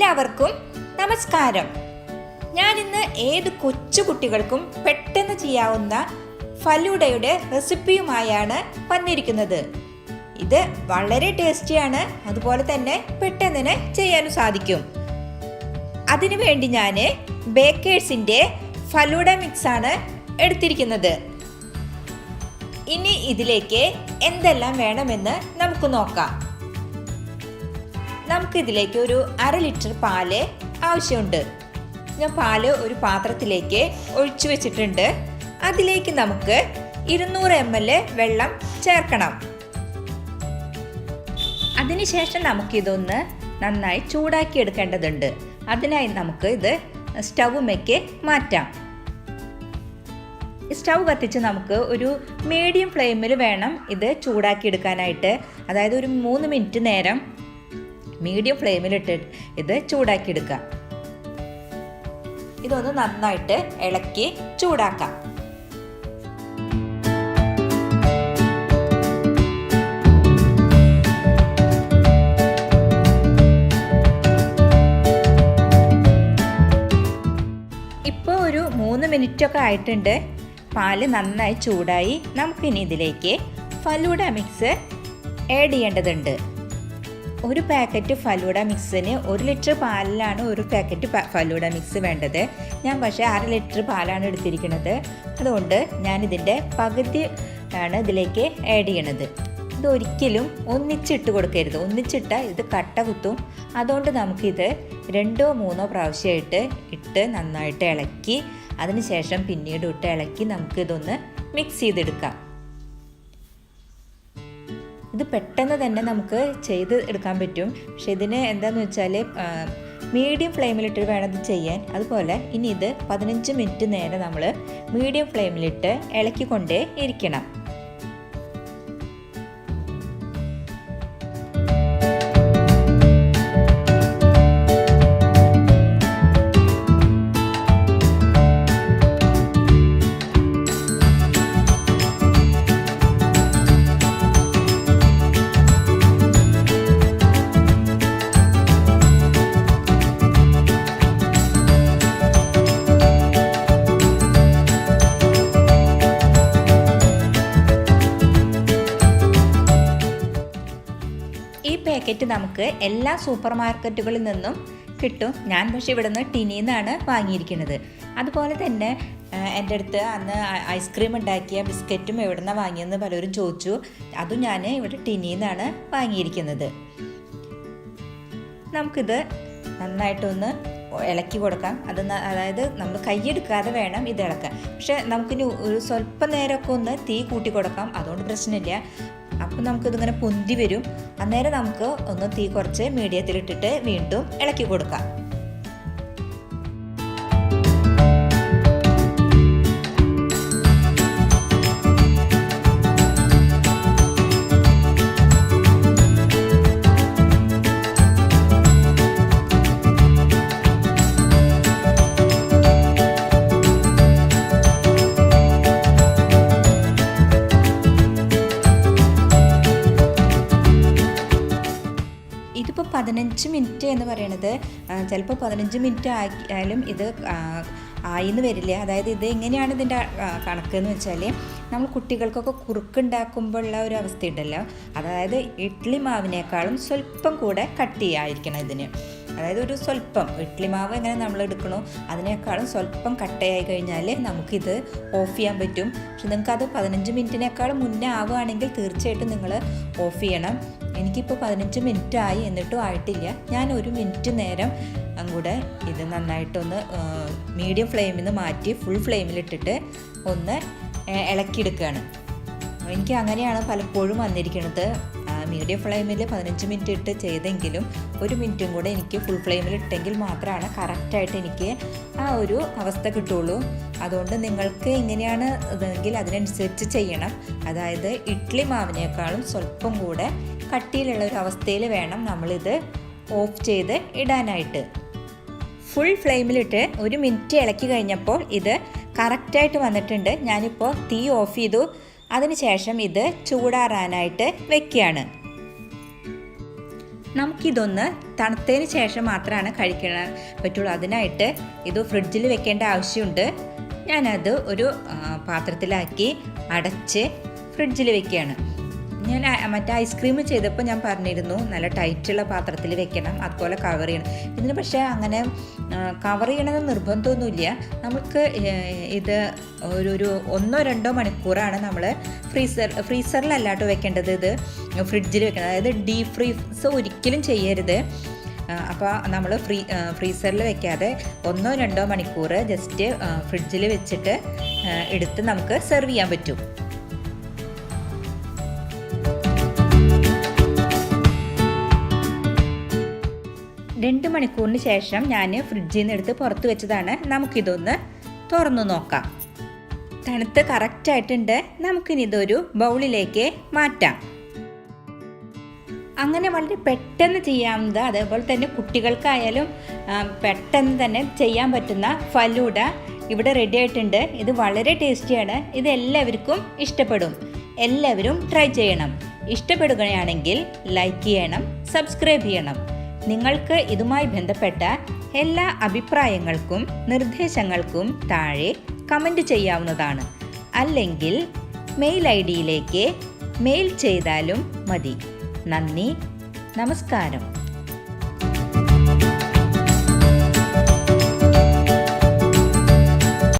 എല്ലാവർക്കും നമസ്കാരം. ഞാനിന്ന് ഏത് കൊച്ചു കുട്ടികൾക്കും പെട്ടെന്ന് ചെയ്യാവുന്ന ഫലൂഡയുടെ റെസിപ്പിയുമായാണ് വന്നിരിക്കുന്നത്. ഇത് വളരെ ടേസ്റ്റിയാണ്, അതുപോലെ തന്നെ പെട്ടെന്ന് ചെയ്യാനും സാധിക്കും. അതിനുവേണ്ടി ഞാൻ ബേക്കേഴ്സിൻ്റെ ഫലൂഡ മിക്സാണ് എടുത്തിരിക്കുന്നത്. ഇനി ഇതിലേക്ക് എന്തെല്ലാം വേണമെന്ന് നമുക്ക് നോക്കാം. നമുക്കിതിലേക്ക് ഒരു 1/2 ലിറ്റർ പാല് ആവശ്യമുണ്ട്. ഞാൻ പാല് ഒരു പാത്രത്തിലേക്ക് ഒഴിച്ചു വെച്ചിട്ടുണ്ട്. അതിലേക്ക് നമുക്ക് 200 ml വെള്ളം ചേർക്കണം. അതിനുശേഷം നമുക്കിതൊന്ന് നന്നായി ചൂടാക്കി എടുക്കേണ്ടതുണ്ട്. അതിനായി നമുക്ക് ഇത് സ്റ്റൗമേക്ക് മാറ്റാം. സ്റ്റൗ കത്തിച്ച് നമുക്ക് ഒരു മീഡിയം ഫ്ലെയിമിൽ വേണം ഇത് ചൂടാക്കി എടുക്കാനായിട്ട്. അതായത് ഒരു 3 മിനിറ്റ് നേരം മീഡിയം ഫ്ലെയിമിലിട്ട് ഇത് ചൂടാക്കി എടുക്കാം. ഇതൊന്ന് നന്നായിട്ട് ഇളക്കി ചൂടാക്കാം. ഇപ്പോൾ ഒരു 3 മിനിറ്റൊക്കെ ആയിട്ടുണ്ട്. പാല് നന്നായി ചൂടായി. നമുക്കിനി ഇതിലേക്ക് ഫലൂഡ മിക്സ് ആഡ് ചെയ്യേണ്ടതുണ്ട്. ഒരു പാക്കറ്റ് ഫലൂഡ മിക്സിന് 1 ലിറ്റർ പാലിലാണ് ഒരു പാക്കറ്റ് ഫലൂഡ മിക്സ് വേണ്ടത്. ഞാൻ പക്ഷേ 1/2 ലിറ്റർ പാലാണ് എടുത്തിരിക്കുന്നത്. അതുകൊണ്ട് ഞാനിതിൻ്റെ പകുതി ആണ് ഇതിലേക്ക് ആഡ് ചെയ്യണത്. ഇതൊരിക്കലും ഒന്നിച്ചിട്ട് കൊടുക്കരുത്. ഒന്നിച്ചിട്ടാൽ ഇത് കട്ട കുത്തും. അതുകൊണ്ട് നമുക്കിത് 2-3 പ്രാവശ്യമായിട്ട് ഇട്ട് നന്നായിട്ട് ഇളക്കി അതിനുശേഷം പിന്നീട് ഇട്ട് ഇളക്കി നമുക്കിതൊന്ന് മിക്സ് ചെയ്തെടുക്കാം. ഇത് പെട്ടെന്ന് തന്നെ നമുക്ക് ചെയ്ത് എടുക്കാൻ പറ്റും. പക്ഷെ ഇതിന് എന്താണെന്ന് വെച്ചാൽ മീഡിയം ഫ്ലെയിമിലിട്ട് വേണം ഇത് ചെയ്യാൻ. അതുപോലെ ഇനി ഇത് 15 മിനിറ്റ് നേരം നമ്മൾ മീഡിയം ഫ്ലെയിമിലിട്ട് ഇളക്കിക്കൊണ്ടേ ഇരിക്കണം. ഈ പാക്കറ്റ് നമുക്ക് എല്ലാ സൂപ്പർ മാർക്കറ്റുകളിൽ നിന്നും കിട്ടും. ഞാൻ പക്ഷേ ഇവിടെ നിന്ന് ടിന്നിൽ നിന്നാണ് വാങ്ങിയിരിക്കുന്നത്. അതുപോലെ തന്നെ എൻ്റെ അടുത്ത് അന്ന് ഐസ്ക്രീം ഉണ്ടാക്കിയ ബിസ്ക്കറ്റും എവിടെ നിന്നാണ് വാങ്ങിയെന്ന് പലരും ചോദിച്ചു. അതും ഞാൻ ഇവിടെ ടിന്നിൽ നിന്നാണ് വാങ്ങിയിരിക്കുന്നത്. നമുക്കിത് നന്നായിട്ടൊന്ന് ഇളക്കി കൊടുക്കാം. അതായത് നമ്മൾ കൈയെടുക്കാതെ വേണം ഇത് ഇളക്കാൻ. പക്ഷെ നമുക്കിനി ഒരു സ്വല്പം നേരമൊക്കെ ഒന്ന് തീ കൂട്ടി കൊടുക്കാം. അതുകൊണ്ട് പ്രശ്നമില്ല. അപ്പോൾ നമുക്കിതിങ്ങനെ പൊന്തി വരും. അന്നേരം നമുക്ക് ഒന്ന് തീ കുറച്ച് മീഡിയത്തിലിട്ടിട്ട് വീണ്ടും ഇളക്കി കൊടുക്കാം. ഇതിപ്പോൾ 15 മിനിറ്റ് എന്ന് പറയണത് ചിലപ്പോൾ 15 മിനിറ്റ് ആയാലും ഇത് ആയിന്ന് വരില്ല. അതായത് ഇത് എങ്ങനെയാണ് ഇതിൻ്റെ കണക്ക് എന്ന് വെച്ചാൽ നമ്മൾ കുട്ടികൾക്കൊക്കെ കുറുക്കുണ്ടാക്കുമ്പോഴുള്ള ഒരു അവസ്ഥയുണ്ടല്ലോ, അതായത് ഇഡ്ഡലി മാവിനേക്കാളും സ്വല്പം കൂടെ കട്ടിയായിരിക്കണം ഇതിന്. അതായത് ഒരു സ്വല്പം ഇഡ്ഡലി മാവ് എങ്ങനെ നമ്മൾ എടുക്കണോ അതിനേക്കാളും സ്വല്പം കട്ടയായി കഴിഞ്ഞാൽ നമുക്കിത് ഓഫ് ചെയ്യാൻ പറ്റും. പക്ഷെ നിങ്ങൾക്കത് 15 മിനിറ്റിനേക്കാളും മുന്നേ ആവുകയാണെങ്കിൽ തീർച്ചയായിട്ടും നിങ്ങൾ ഓഫ് ചെയ്യണം. എനിക്കിപ്പോൾ 15 മിനിറ്റ് ആയി, എന്നിട്ടും ആയിട്ടില്ല. ഞാൻ 1 മിനിറ്റ് നേരം കൂടെ ഇത് നന്നായിട്ടൊന്ന് മീഡിയം ഫ്ലെയിമിൽ നിന്ന് മാറ്റി ഫുൾ ഫ്ലെയിമിലിട്ടിട്ട് ഒന്ന് ഇളക്കിയെടുക്കുകയാണ്. എനിക്ക് അങ്ങനെയാണ് പലപ്പോഴും വന്നിരിക്കുന്നത്. മീഡിയം ഫ്ലെയിമിൽ 15 മിനിറ്റ് ഇട്ട് ചെയ്തെങ്കിലും 1 മിനിറ്റും കൂടെ എനിക്ക് ഫുൾ ഫ്ലെയിമിൽ ഇട്ടെങ്കിൽ മാത്രമാണ് കറക്റ്റായിട്ട് എനിക്ക് ആ ഒരു അവസ്ഥ കിട്ടുള്ളൂ. അതുകൊണ്ട് നിങ്ങൾക്ക് ഇങ്ങനെയാണ് ഇതെങ്കിൽ അതിനനുസരിച്ച് ചെയ്യണം. അതായത് ഇഡ്ഡലി മാവിനേക്കാളും സ്വല്പം കൂടെ കട്ടിയിലുള്ള ഒരു അവസ്ഥയിൽ വേണം നമ്മളിത് ഓഫ് ചെയ്ത് ഇടാനായിട്ട്. ഫുൾ ഫ്ലെയിമിലിട്ട് 1 മിനിറ്റ് ഇളക്കി കഴിഞ്ഞപ്പോൾ ഇത് കറക്റ്റായിട്ട് വന്നിട്ടുണ്ട്. ഞാനിപ്പോൾ തീ ഓഫ് ചെയ്തു. അതിനുശേഷം ഇത് ചൂടാറാനായിട്ട് വെക്കുകയാണ്. നമുക്കിതൊന്ന് തണുത്തതിന് ശേഷം മാത്രമാണ് കഴിക്കാൻ പറ്റുള്ളൂ. അതിനായിട്ട് ഇത് ഫ്രിഡ്ജിൽ വെക്കേണ്ട ആവശ്യമുണ്ട്. ഞാനത് ഒരു പാത്രത്തിലാക്കി അടച്ച് ഫ്രിഡ്ജിൽ വെക്കുകയാണ്. ഞാൻ മറ്റേ ഐസ്ക്രീം ചെയ്തപ്പോൾ ഞാൻ പറഞ്ഞിരുന്നു നല്ല ടൈറ്റുള്ള പാത്രത്തിൽ വെക്കണം, അതുപോലെ കവർ ചെയ്യണം. ഇതിന് പക്ഷേ അങ്ങനെ കവർ ചെയ്യണമെന്ന് നിർബന്ധമൊന്നുമില്ല. നമുക്ക് ഇത് ഒരു 1-2 മണിക്കൂറാണ് നമ്മൾ ഫ്രീസറിലല്ലാട്ടോ വെക്കേണ്ടത്, ഇത് ഫ്രിഡ്ജിൽ വെക്കണം. അതായത് ഡീപ് ഫ്രീസ് ഒരിക്കലും ചെയ്യരുത്. അപ്പോൾ നമ്മൾ ഫ്രീസറിൽ വെക്കാതെ 1-2 മണിക്കൂർ ജസ്റ്റ് ഫ്രിഡ്ജിൽ വെച്ചിട്ട് എടുത്ത് നമുക്ക് സെർവ് ചെയ്യാൻ പറ്റും. 2 മണിക്കൂറിന് ശേഷം ഞാൻ ഫ്രിഡ്ജിൽ നിന്ന് എടുത്ത് പുറത്ത് വെച്ചതാണ്. നമുക്കിതൊന്ന് തുറന്നു നോക്കാം. തണുത്ത് കറക്റ്റായിട്ടുണ്ട്. നമുക്കിനി ഇതൊരു ബൗളിലേക്ക് മാറ്റാം. അങ്ങനെ വളരെ പെട്ടെന്ന് ചെയ്യാവുന്നത്, അതേപോലെ തന്നെ കുട്ടികൾക്കായാലും പെട്ടെന്ന് തന്നെ ചെയ്യാൻ പറ്റുന്ന ഫലൂഡ ഇവിടെ റെഡി ആയിട്ടുണ്ട്. ഇത് വളരെ ടേസ്റ്റിയാണ്. ഇത് എല്ലാവർക്കും ഇഷ്ടപ്പെടും. എല്ലാവരും ട്രൈ ചെയ്യണം. ഇഷ്ടപ്പെടുകയാണെങ്കിൽ ലൈക്ക് ചെയ്യണം, സബ്സ്ക്രൈബ് ചെയ്യണം. നിങ്ങൾക്ക് ഇതുമായി ബന്ധപ്പെട്ട എല്ലാ അഭിപ്രായങ്ങൾക്കും നിർദ്ദേശങ്ങൾക്കും താഴെ കമൻറ്റ് ചെയ്യാവുന്നതാണ്. അല്ലെങ്കിൽ മെയിൽ ഐ ഡിയിലേക്ക് മെയിൽ ചെയ്താലും മതി. നന്ദി, നമസ്കാരം.